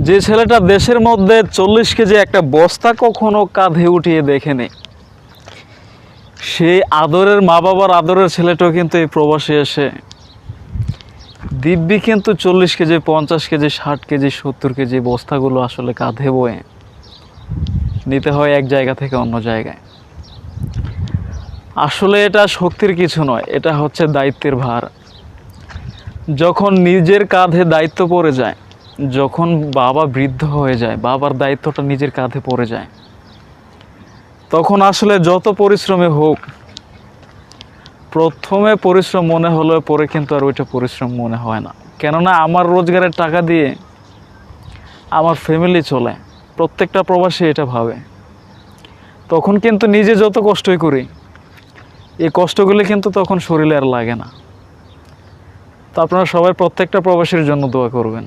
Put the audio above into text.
যে ছেলেটা দেশের মধ্যে 40 কেজি একটা বস্তা কখনো কাঁধে উঠিয়ে দেখেনি, সেই আদরের মা বাবার আদরের ছেলেটাও কিন্তু এই প্রবাসে এসে দিব্যি কিন্তু 40 কেজি, 50 কেজি, 60 কেজি, 70 কেজি বস্তাগুলো আসলে কাঁধে বয়ে নিতে হয় এক জায়গা থেকে অন্য জায়গায়। আসলে এটা শক্তির কিছু নয়, এটা হচ্ছে দায়িত্বের ভার। যখন নিজের কাঁধে দায়িত্ব পড়ে যায়, যখন বাবা বৃদ্ধ হয়ে যায়, বাবার দায়িত্বটা নিজের কাঁধে পড়ে যায়, তখন আসলে যত পরিশ্রমী হোক, প্রথমে পরিশ্রম মনে হলেও পরে কিন্তু আর ওইটা পরিশ্রম মনে হয় না। কেননা আমার রোজগারের টাকা দিয়ে আমার ফ্যামিলি চলে, প্রত্যেকটা প্রবাসী এটা ভাবে। তখন কিন্তু নিজে যত কষ্টই করি, এই কষ্টগুলি কিন্তু তখন শরীরে আর লাগে না। তো আপনারা সবাই প্রত্যেকটা প্রবাসীর জন্য দোয়া করবেন।